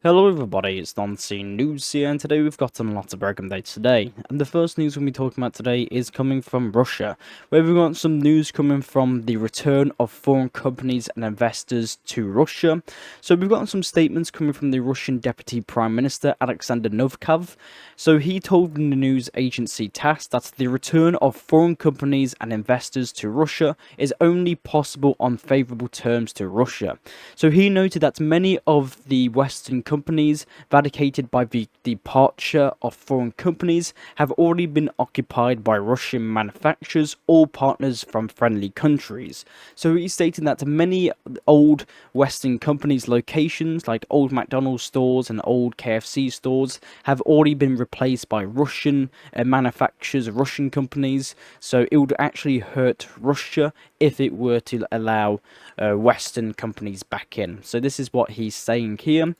Hello everybody, it's Non-Scene News here, and today we've got a lot to break down today. And the first news we'll be talking about today is coming from Russia, where we've got some news coming from the return of foreign companies and investors to Russia. So we've got some statements coming from the Russian Deputy Prime Minister Alexander Novakov. So he told the news agency TASS that the return of foreign companies and investors to Russia is only possible on favourable terms to Russia. So he noted that many of the Western companies vacated by the departure of foreign companies have already been occupied by Russian manufacturers or partners from friendly countries. So he stated that many old Western companies' locations, like old McDonald's stores and old KFC stores, have already been replaced by Russian manufacturers, Russian companies. So it would actually hurt Russia if it were to allow Western companies back in. So this is what he's saying here.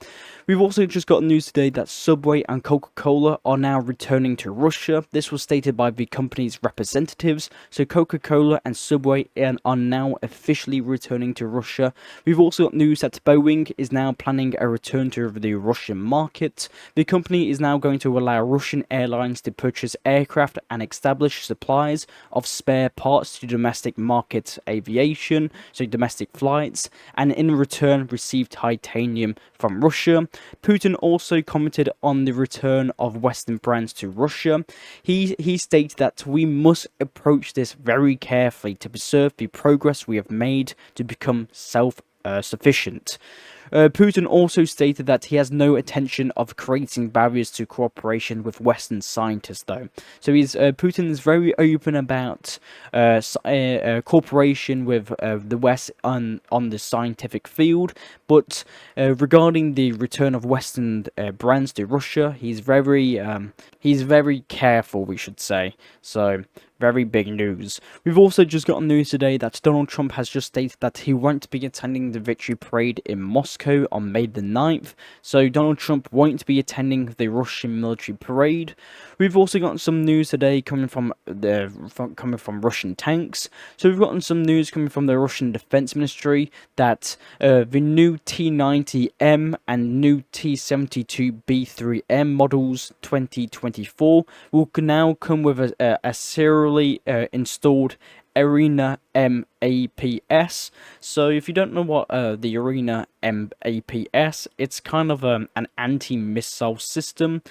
We've also just got news today that Subway and Coca-Cola are now returning to Russia. This was stated by the company's representatives. So Coca-Cola and Subway are now officially returning to Russia. We've also got news that Boeing is now planning a return to the Russian market. The company is now going to allow Russian airlines to purchase aircraft and establish supplies of spare parts to domestic market aviation, so domestic flights, and in return receive titanium from Russia. Putin also commented on the return of Western brands to Russia. He stated that we must approach this very carefully to preserve the progress we have made to become self-sufficient. Putin also stated that he has no intention of creating barriers to cooperation with Western scientists, though. So Putin is very open about cooperation with the West on the scientific field, but regarding the return of Western brands to Russia, he's very careful, we should say. So very big news. We've also just gotten news today that Donald Trump has just stated that he won't be attending the victory parade in Moscow on May the 9th. So Donald Trump won't be attending the Russian military parade. We've also gotten some news today coming from Russian tanks. So we've gotten some news coming from the Russian Defense Ministry that the new T-90M and new T-72B3M models 2024 will now come with a serially installed Arena MAPS. So if you don't know what the Arena MAPS, it's kind of an anti-missile system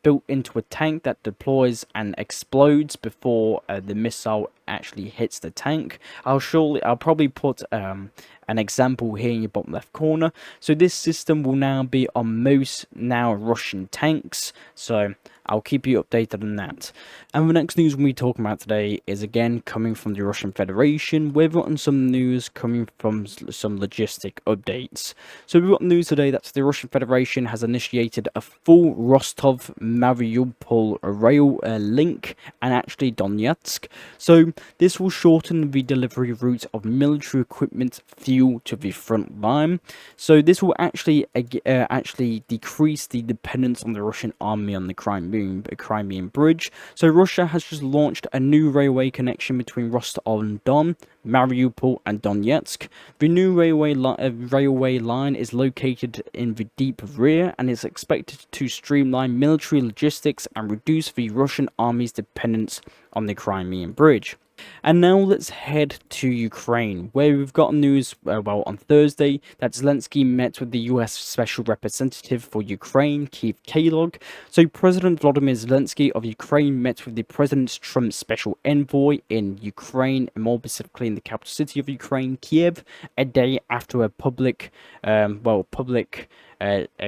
built into a tank that deploys and explodes before the missile actually hits the tank. I'll probably put an example here in your bottom left corner. So this system will now be on most now Russian tanks. So I'll keep you updated on that. And the next news we'll be talking about today is again coming from the Russian Federation. We've gotten some news coming from some logistic updates. So we've got news today that the Russian Federation has initiated a full Rostov-Mariupol rail link and actually Donetsk. So this will shorten the delivery route of military equipment, fuel to the front line. So this will actually decrease the dependence on the Russian army on the Crimean Bridge. So Russia has just launched a new railway connection between Rostov-on-Don, Mariupol and Donetsk. The new railway line is located in the deep rear and is expected to streamline military logistics and reduce the Russian army's dependence on the Crimean Bridge. And now let's head to Ukraine, where we've got news, on Thursday, that Zelensky met with the US Special Representative for Ukraine, Keith Kellogg. So President Volodymyr Zelensky of Ukraine met with the President Trump's Special Envoy in Ukraine, and more specifically in the capital city of Ukraine, Kiev, a day after a public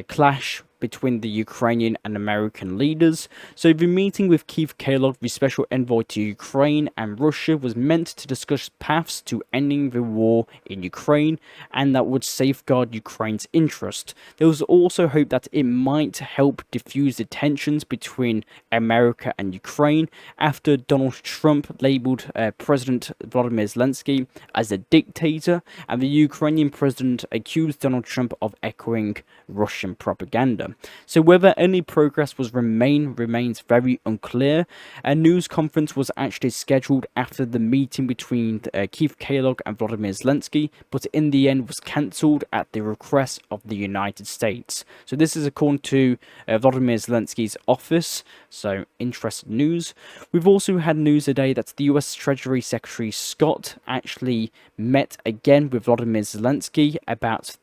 clash between the Ukrainian and American leaders. So the meeting with Keith Kellogg, the special envoy to Ukraine and Russia, was meant to discuss paths to ending the war in Ukraine and that would safeguard Ukraine's interest. There was also hope that it might help diffuse the tensions between America and Ukraine after Donald Trump labeled President Volodymyr Zelensky as a dictator, and the Ukrainian president accused Donald Trump of echoing Russian propaganda. So whether any progress remains very unclear. A news conference was actually scheduled after the meeting between Keith Kellogg and Vladimir Zelensky, but in the end was cancelled at the request of the United States. So this is according to Vladimir Zelensky's office. So interesting news. We've also had news today that the US Treasury Secretary Scott actually met again with Vladimir Zelensky about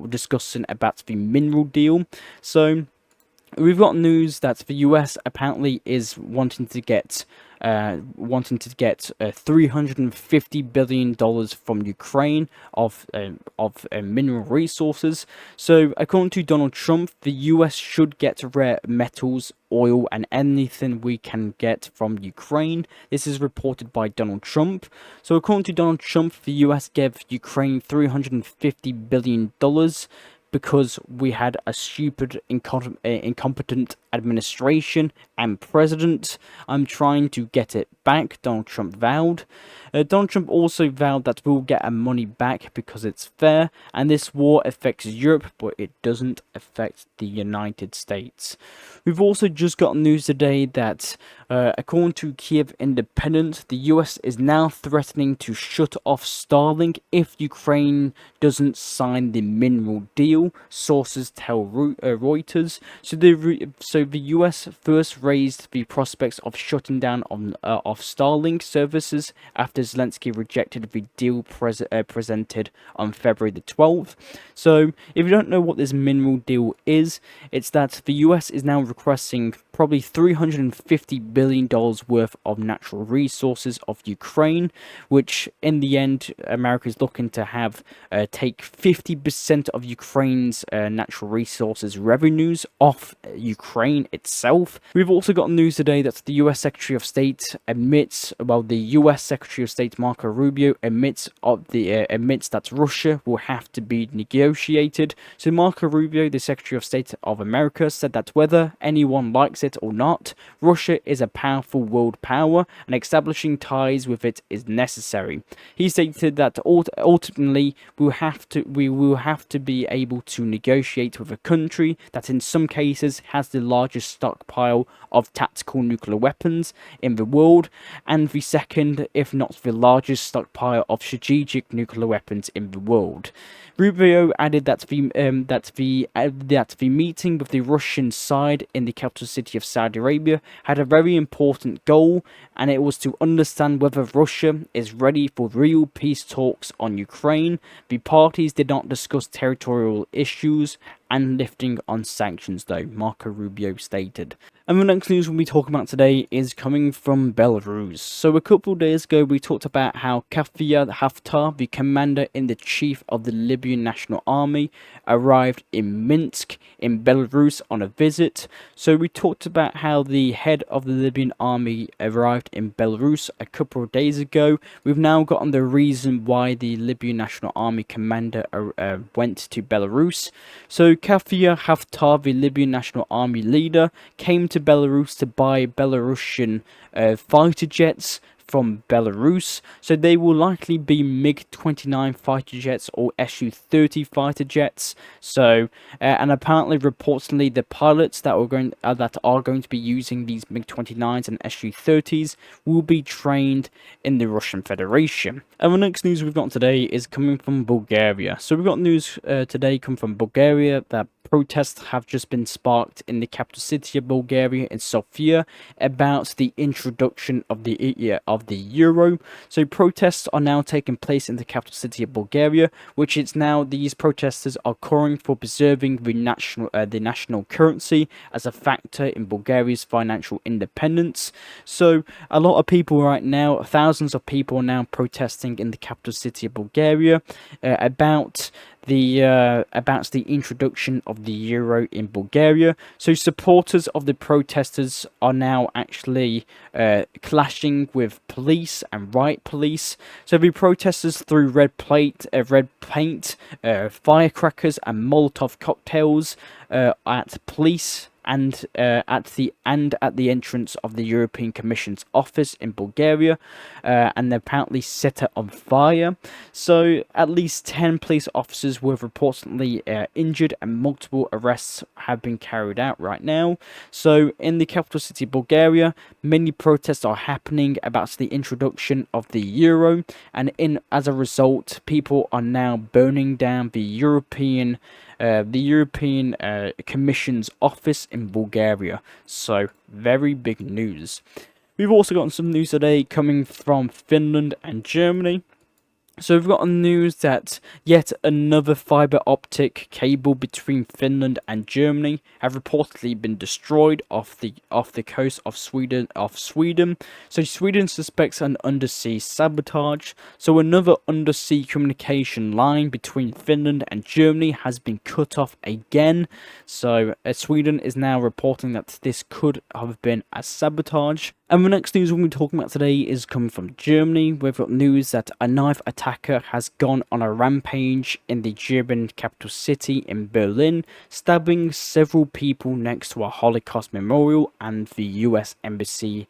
discussing about the mineral deal. So we've got news that the US apparently is wanting to get $350 billion from Ukraine of mineral resources. So according to Donald Trump, the US should get rare metals, oil, and anything we can get from Ukraine. This is reported by Donald Trump. So according to Donald Trump, the US gave Ukraine $350 billion because we had a stupid, incompetent administration and president. I'm trying to get it back, Donald Trump vowed. Donald Trump also vowed that we'll get our money back because it's fair, and this war affects Europe, but it doesn't affect the United States. We've also just got news today that, according to Kiev Independent, the US is now threatening to shut off StarLink if Ukraine doesn't sign the mineral deal. Sources tell Reuters. So the US first raised the prospects of shutting down of StarLink services after Zelensky rejected the deal presented on February the 12th. So if you don't know what this mineral deal is, it's that the US is now requesting probably $350 billion worth of natural resources of Ukraine, which in the end America is looking to have take 50% of Ukraine's natural resources revenues off Ukraine itself. We've also got news today that the US Secretary of State the US Secretary of State Marco Rubio admits that Russia will have to be negotiated. So Marco Rubio, the Secretary of State of America, said that whether anyone likes it or not, Russia is a powerful world power and establishing ties with it is necessary. He stated that ultimately we will have to be able to negotiate with a country that in some cases has the largest stockpile of tactical nuclear weapons in the world and the second, if not the largest stockpile of strategic nuclear weapons in the world. Rubio added that the meeting with the Russian side in the capital city of Saudi Arabia had a very important goal, and it was to understand whether Russia is ready for real peace talks on Ukraine. The parties did not discuss territorial issues and lifting on sanctions, though, Marco Rubio stated. And the next news we'll be talking about today is coming from Belarus. So a couple of days ago we talked about how Khalifa Haftar, the commander-in-chief of the Libyan National Army, arrived in Minsk in Belarus on a visit. So we talked about how the head of the Libyan army arrived in Belarus a couple of days ago. We've now gotten the reason why the Libyan National Army commander went to Belarus. So Khalifa Haftar, the Libyan National Army leader, came to Belarus to buy Belarusian fighter jets from Belarus. So they will likely be MiG-29 fighter jets or Su-30 fighter jets. So and apparently, reportedly, the pilots that are going to be using these MiG-29s and Su-30s will be trained in the Russian Federation. And the next news we've got today is coming from Bulgaria. So we've got news today coming from Bulgaria that protests have just been sparked in the capital city of Bulgaria, in Sofia, about the introduction of the euro. So protests are now taking place in the capital city of Bulgaria, which is now these protesters are calling for preserving the national currency as a factor in Bulgaria's financial independence. So a lot of people right now, thousands of people are now protesting in the capital city of Bulgaria about the introduction of the euro in Bulgaria. So supporters of the protesters are now actually clashing with police and riot police. So the protesters threw red paint, firecrackers and Molotov cocktails at police at the entrance of the European Commission's office in Bulgaria, and they apparently set it on fire. So at least 10 police officers were reportedly injured, and multiple arrests have been carried out right now. So in the capital city Bulgaria, many protests are happening about the introduction of the euro, and as a result, people are now burning down the European Commission's office in Bulgaria. So very big news. We've also gotten some news today coming from Finland and Germany. So we've got news that yet another fiber optic cable between Finland and Germany have reportedly been destroyed off the coast of Sweden. So Sweden suspects an undersea sabotage. So another undersea communication line between Finland and Germany has been cut off again. So Sweden is now reporting that this could have been a sabotage. And the next news we'll be talking about today is coming from Germany. We've got news that a knife attacker has gone on a rampage in the German capital city in Berlin, stabbing several people next to a Holocaust memorial and the US embassy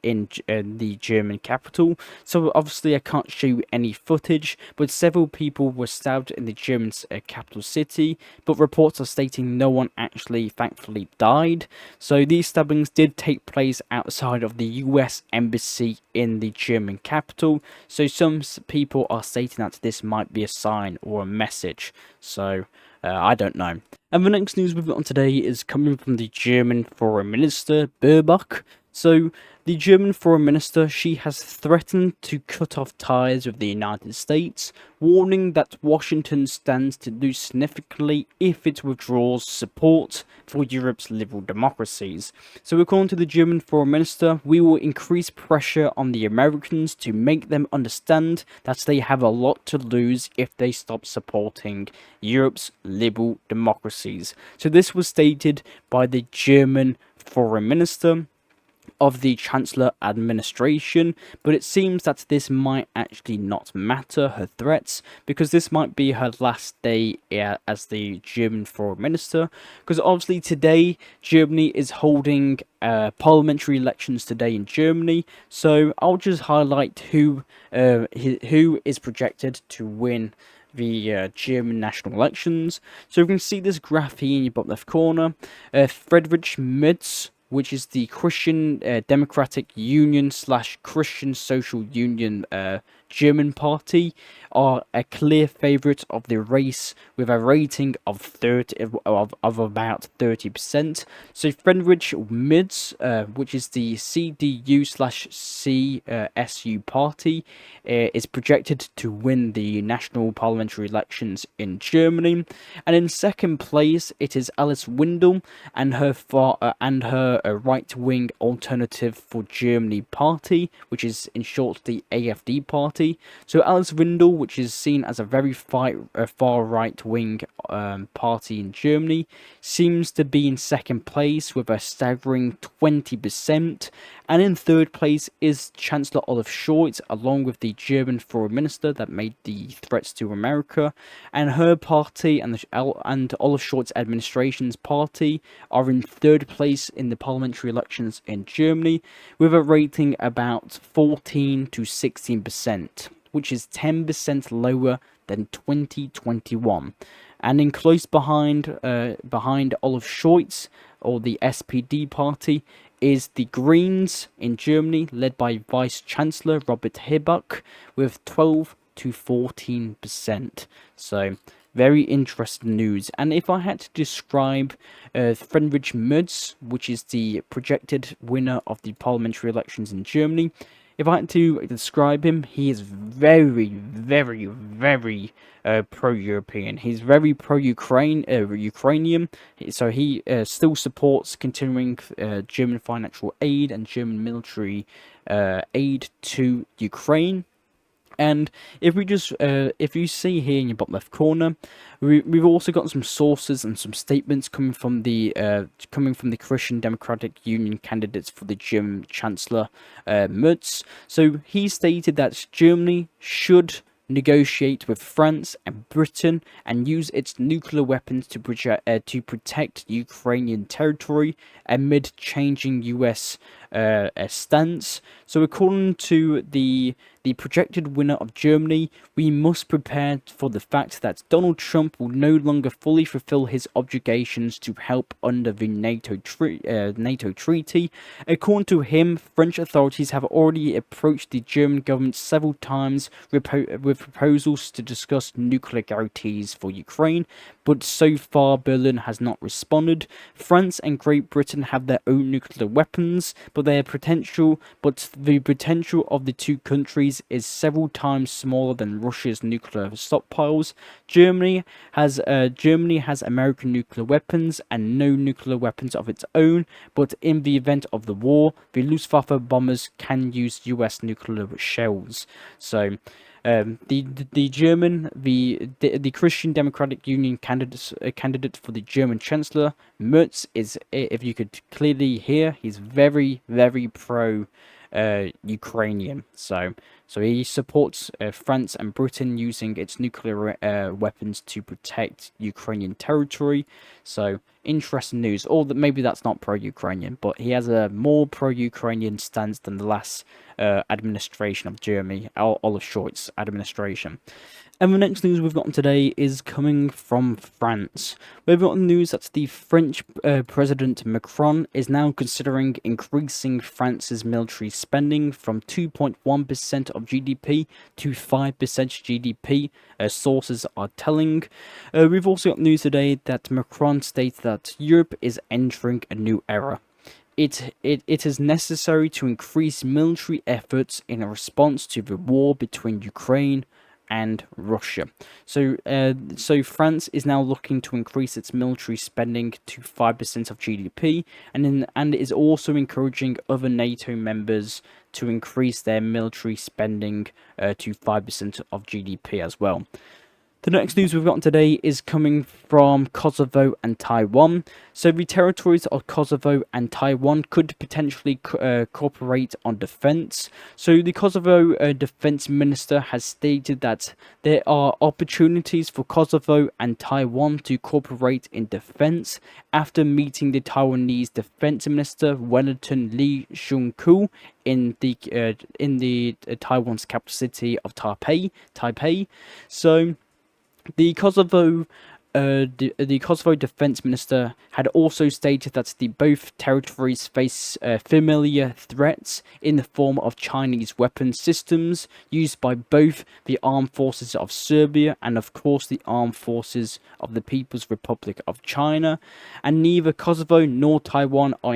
in the German capital. So obviously I can't show you any footage, but several people were stabbed in the German capital city, but reports are stating no one actually thankfully died. So these stabbings did take place outside of the US embassy in the German capital. So some people are stating that this might be a sign or a message. So I don't know. And the next news we've got on today is coming from the German Foreign Minister, Baerbock. So the German Foreign Minister, she has threatened to cut off ties with the United States, warning that Washington stands to lose significantly if it withdraws support for Europe's liberal democracies. So according to the German Foreign Minister, we will increase pressure on the Americans to make them understand that they have a lot to lose if they stop supporting Europe's liberal democracies. So this was stated by the German Foreign Minister of the Chancellor administration, but it seems that this might actually not matter, her threats, because this might be her last day as the German Foreign Minister, because obviously today Germany is holding parliamentary elections today in Germany. So I'll just highlight who is projected to win the German national elections. So you can see this graph here in your bottom left corner. Friedrich Merz, which is the Christian Democratic Union / Christian Social Union German party, are a clear favourite of the race with a rating of about 30%. So Friedrich Merz, which is the CDU / CSU party, is projected to win the national parliamentary elections in Germany. And in second place, it is Alice Windel and her right-wing Alternative for Germany party, which is in short the AfD party. So Alice Windel, which is seen as a very far right-wing party in Germany, seems to be in second place with a staggering 20%. And in third place is Chancellor Olaf Scholz, along with the German Foreign Minister that made the threats to America. And her party and Olaf Scholz administration's party are in third place in the parliamentary elections in Germany, with a rating about 14 to 16%, which is 10% lower than 2021. And in close behind Olaf Scholz, or the SPD party, is the Greens in Germany, led by Vice Chancellor Robert Habeck, with 12 to 14%. So very interesting news. And if I had to describe Friedrich Merz, which is the projected winner of the parliamentary elections in Germany, if I had to describe him, he is very, very, very pro-European. He's very Ukrainian. So he still supports continuing German financial aid and German military aid to Ukraine. And if you see here in your bottom left corner, we've also got some sources and some statements coming from the Christian Democratic Union candidates for the German Chancellor, Merz. So he stated that Germany should negotiate with France and Britain and use its nuclear weapons to protect Ukrainian territory amid changing US stance. So according to the projected winner of Germany, we must prepare for the fact that Donald Trump will no longer fully fulfill his obligations to help under the NATO treaty. According to him, French authorities have already approached the German government several times with proposals to discuss nuclear guarantees for Ukraine, but so far Berlin has not responded. France and Great Britain have their own nuclear weapons, but the potential of the two countries is several times smaller than Russia's nuclear stockpiles. Germany has American nuclear weapons and no nuclear weapons of its own, but in the event of the war, the Luftwaffe bombers can use US nuclear shells. So the Christian Democratic Union candidate for the German Chancellor, Merz, is, if you could clearly hear, he's very, very pro Ukrainian. So he supports France and Britain using its nuclear weapons to protect Ukrainian territory. So interesting news. Or that maybe that's not pro-Ukrainian, but he has a more pro-Ukrainian stance than the last administration of Germany, Olaf Scholz's administration. And the next news we've gotten today is coming from France. We've gotten news that the French President Macron is now considering increasing France's military spending from 2.1% of GDP to 5% GDP, sources are telling. We've also got news today that Macron states that Europe is entering a new era. It is necessary to increase military efforts in a response to the war between Ukraine and Russia. So France is now looking to increase its military spending to 5% of GDP, and is also encouraging other NATO members to increase their military spending to 5% of GDP as well. The next news we've gotten today is coming from Kosovo and Taiwan. So the territories of Kosovo and Taiwan could potentially cooperate on defense. So the Kosovo defense minister has stated that there are opportunities for Kosovo and Taiwan to cooperate in defense after meeting the Taiwanese defense minister Wellington Lee Shun-ku in the Taiwan's capital city of Taipei. So the Kosovo defense minister had also stated that both territories face familiar threats in the form of Chinese weapon systems used by both the armed forces of Serbia and, of course, the armed forces of the People's Republic of China. And neither Kosovo nor Taiwan are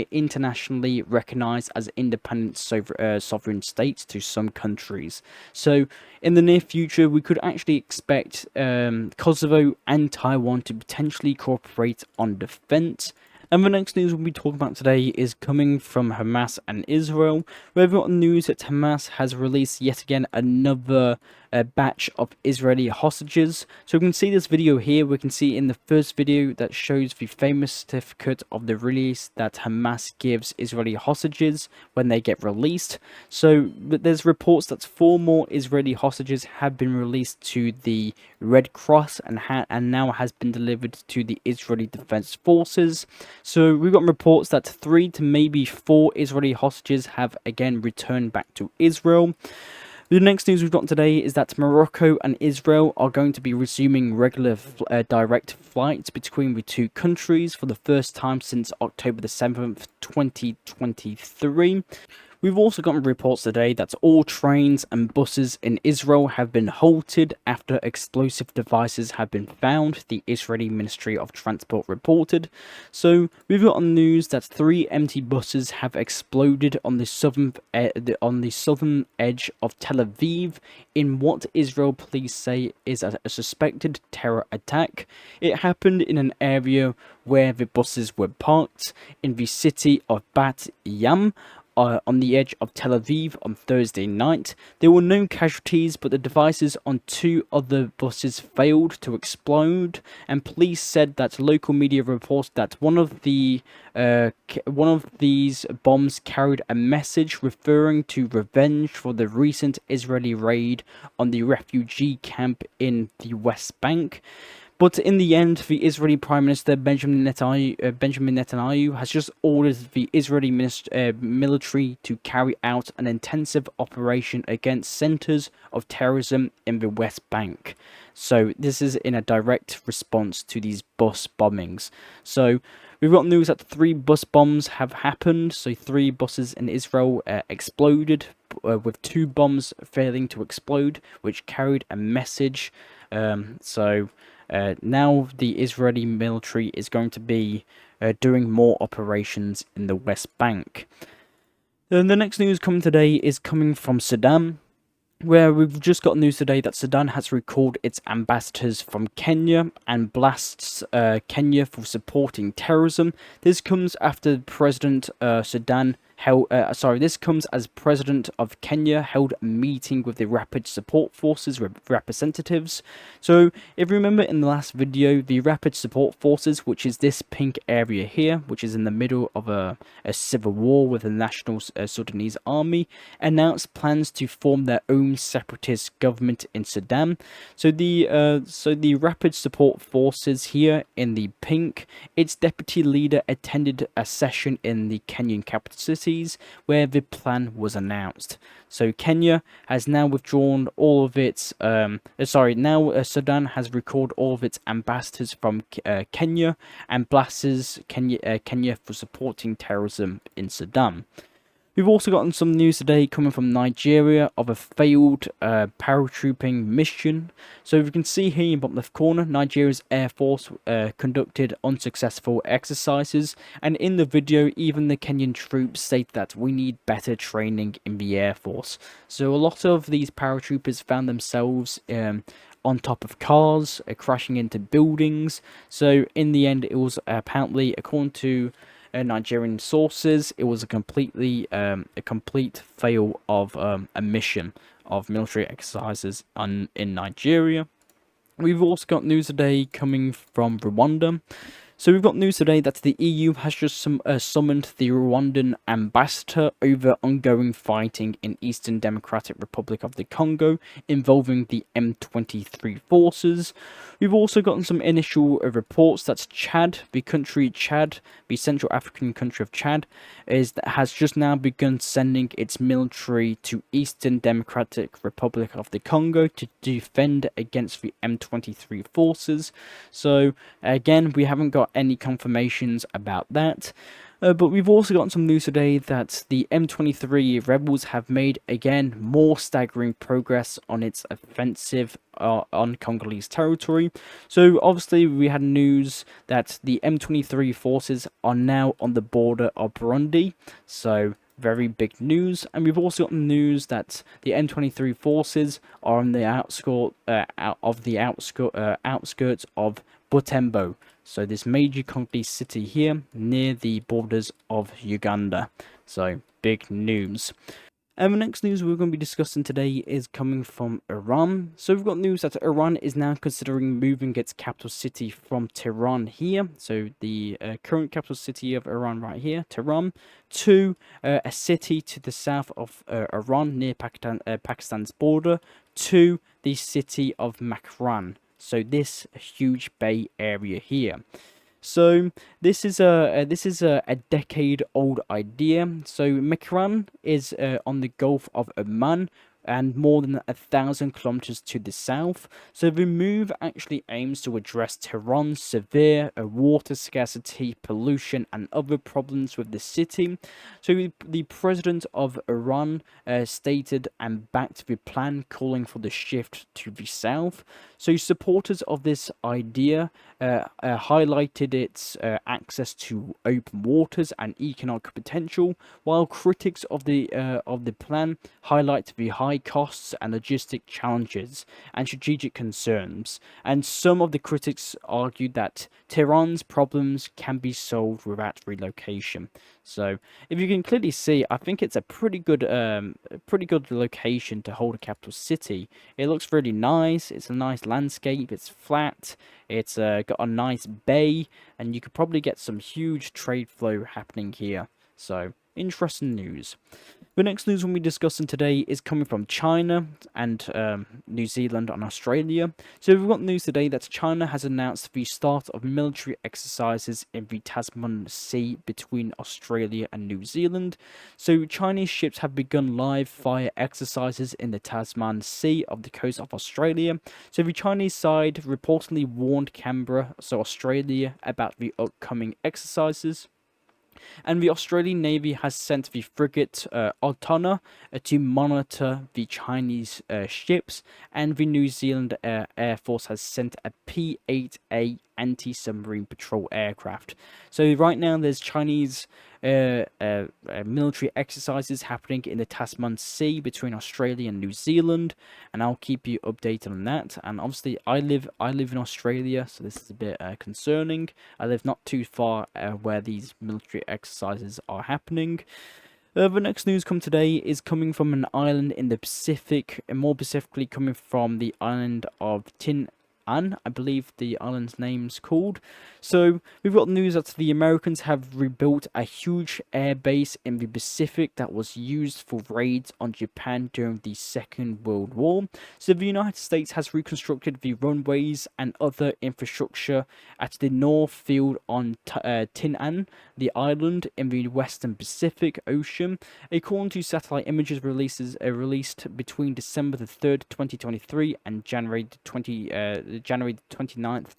internationally recognized as independent sovereign states to some countries. So in the near future, we could actually expect Kosovo and Taiwan to potentially cooperate on defense. And the next news we'll be talking about today is coming from Hamas and Israel. We've got news that Hamas has released yet again another batch of Israeli hostages. So we can see this video here. We can see in the first video that shows the famous certificate of the release that Hamas gives Israeli hostages when they get released. So there's reports that 4 more Israeli hostages have been released to the Red Cross and now has been delivered to the Israeli Defense Forces. So we've got reports that 3 to maybe 4 Israeli hostages have again returned back to Israel. The next news we've got today is that Morocco and Israel are going to be resuming regular direct flights between the two countries for the first time since October the 7th, 2023. We've also gotten reports today that all trains and buses in Israel have been halted after explosive devices have been found, the Israeli Ministry of Transport reported. So we've got on news that 3 empty buses have exploded on the southern edge of Tel Aviv in what Israel police say is a suspected terror attack. It happened in an area where the buses were parked in the city of Bat Yam on the edge of Tel Aviv on Thursday night. There were no casualties, but the devices on 2 other buses failed to explode, and police said that local media reports that one of these bombs carried a message referring to revenge for the recent Israeli raid on the refugee camp in the West Bank. But in the end, the Israeli Prime Minister Benjamin Netanyahu has just ordered the Israeli military to carry out an intensive operation against centers of terrorism in the West Bank. So this is in a direct response to these bus bombings. So we've got news that 3 bus bombs have happened. So 3 buses in Israel exploded, with 2 bombs failing to explode, which carried a message. Now the Israeli military is going to be doing more operations in the West Bank. Then the next news coming today is coming from Sudan, where we've just got news today that Sudan has recalled its ambassadors from Kenya and blasts Kenya for supporting terrorism. This comes after President This comes as President of Kenya held a meeting with the Rapid Support Forces representatives. So, if you remember in the last video, the Rapid Support Forces, which is this pink area here, which is in the middle of a civil war with the National Sudanese Army, announced plans to form their own separatist government in Sudan. So the Rapid Support Forces here in the pink, its deputy leader attended a session in the Kenyan capital city, where the plan was announced. So Kenya has now withdrawn all of its Sudan has recalled all of its ambassadors from Kenya and blasts Kenya for supporting terrorism in Sudan. We've also gotten some news today coming from Nigeria of a failed paratrooping mission. So if you can see here in the bottom left corner, Nigeria's Air Force conducted unsuccessful exercises, and in the video even the Kenyan troops state that we need better training in the Air Force. So a lot of these paratroopers found themselves on top of cars, crashing into buildings. So in the end it was apparently, according to Nigerian sources, it was a complete fail of a mission of military exercises in Nigeria. We've also got news today coming from Rwanda. So we've got news today that the EU has just summoned the Rwandan ambassador over ongoing fighting in Eastern Democratic Republic of the Congo involving the M23 forces. We've also gotten some initial reports that the Central African country of Chad, has just now begun sending its military to Eastern Democratic Republic of the Congo to defend against the M23 forces. So again, we haven't got any confirmations about that. But we've also gotten some news today that the M23 rebels have made, again, more staggering progress on its offensive on Congolese territory. So obviously we had news that the M23 forces are now on the border of Burundi. So very big news. And we've also gotten news that the M23 forces are on the outskirts of Butembo. So this major Congolese city here near the borders of Uganda. So big news. And the next news we're going to be discussing today is coming from Iran. So we've got news that Iran is now considering moving its capital city from Tehran here. So the current capital city of Iran right here, Tehran, to a city to the south of Iran near Pakistan's border, to the city of Makran. So this huge bay area here. So this is a decade-old idea. So Makran is on the Gulf of Oman and more than 1,000 kilometers to the south. So the move actually aims to address Tehran's severe water scarcity, pollution, and other problems with the city. So the president of Iran stated and backed the plan, calling for the shift to the south. So supporters of this idea highlighted its access to open waters and economic potential, while critics of the plan highlight the high high costs and logistic challenges and strategic concerns. And some of the critics argued that Tehran's problems can be solved without relocation. So, if you can clearly see, I think it's a pretty good location to hold a capital city. It looks really nice. It's a nice landscape. It's flat. It's got a nice bay, and you could probably get some huge trade flow happening here. So, interesting news. The next news we'll be discussing today is coming from China and New Zealand and Australia. So we've got news today that China has announced the start of military exercises in the Tasman Sea between Australia and New Zealand. So Chinese ships have begun live fire exercises in the Tasman Sea off the coast of Australia. So the Chinese side reportedly warned Canberra, so Australia, about the upcoming exercises. And the Australian Navy has sent the frigate Otona to monitor the Chinese ships, and the New Zealand Air Force has sent a P-8A anti-submarine patrol aircraft. So right now there's Chinese military exercises happening in the Tasman Sea between Australia and New Zealand, and I'll keep you updated on that. And obviously I live in Australia, so this is a bit concerning. I live not too far where these military exercises are happening. The next news today is coming from an island in the Pacific, and more specifically coming from the island of Tin, I believe the island's name's called. So we've got news that the Americans have rebuilt a huge air base in the Pacific that was used for raids on Japan during the Second World War. So the United States has reconstructed the runways and other infrastructure at the North Field on Tin, the island in the Western Pacific Ocean. According to satellite images released between December the 3rd, 2023 and January 29th,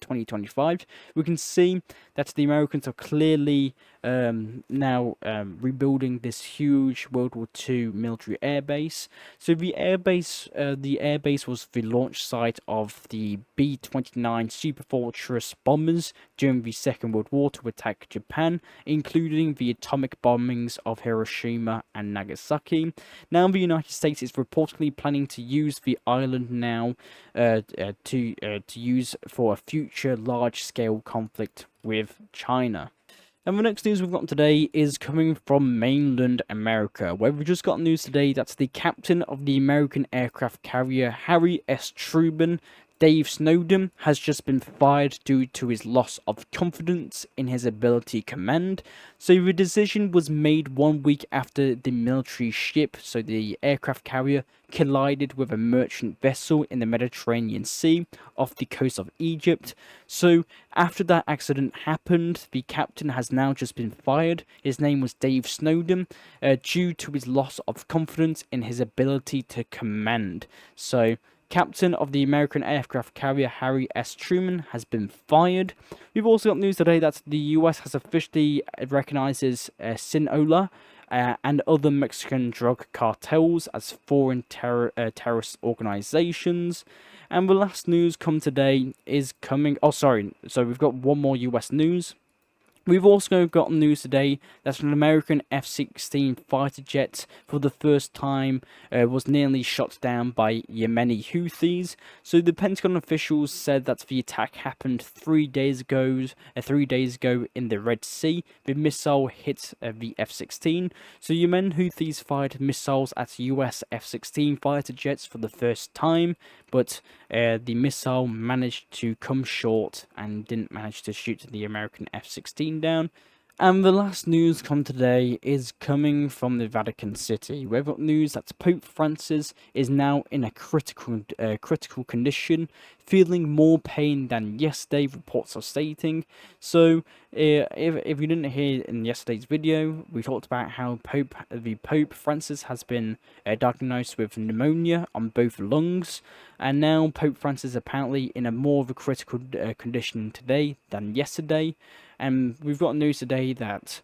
2025, we can see that the Americans are clearly now rebuilding this huge World War II military airbase. So the airbase was the launch site of the B-29 Superfortress bombers during the Second World War to attack Japan, including the atomic bombings of Hiroshima and Nagasaki. Now the United States is reportedly planning to use the island now to use for a future large-scale conflict with China. And the next news we've got today is coming from mainland America, where we've just got news today that the captain of the American aircraft carrier Harry S. Truman, Dave Snowden, has just been fired due to his loss of confidence in his ability to command. So the decision was made 1 week after the military ship, so the aircraft carrier, collided with a merchant vessel in the Mediterranean Sea off the coast of Egypt. So after that accident happened, the captain has now just been fired. His name was Dave Snowden, due to his loss of confidence in his ability to command. So captain of the American aircraft carrier Harry S. Truman has been fired. We've also got news today that the US has officially recognizes Sinaloa and other Mexican drug cartels as foreign terrorist organizations. And the last news today is coming. Oh, sorry. So we've got one more US news. We've also got news today that an American F-16 fighter jet for the first time was nearly shot down by Yemeni Houthis. So the Pentagon officials said that the attack happened 3 days ago in the Red Sea. The missile hit the F-16. So Yemen Houthis fired missiles at US F-16 fighter jets for the first time, but the missile managed to come short and didn't manage to shoot the American F-16 down. And the last news today is coming from the Vatican City. We've got news that Pope Francis is now in a critical condition, feeling more pain than yesterday, reports are stating. So if you didn't hear in yesterday's video, we talked about how Pope Francis has been diagnosed with pneumonia on both lungs, and now Pope Francis is apparently in a more of a critical condition today than yesterday. And we've got news today that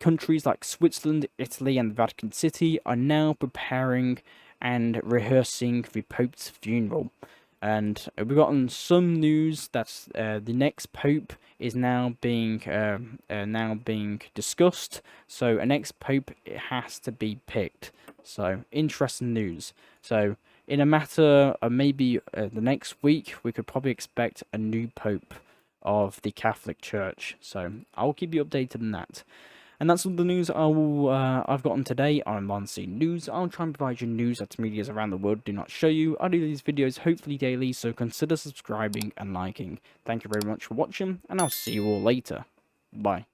countries like Switzerland, Italy and the Vatican City are now preparing and rehearsing the Pope's funeral. And we've gotten some news that the next pope is now being discussed. So a next pope, it has to be picked. So interesting news. So in a matter of maybe the next week, we could probably expect a new pope of the Catholic Church. So I'll keep you updated on that. And that's all the news I've gotten today on Monsi News. I'll try and provide you news that medias around the world do not show you. I do these videos hopefully daily, so consider subscribing and liking. Thank you very much for watching, and I'll see you all later. Bye.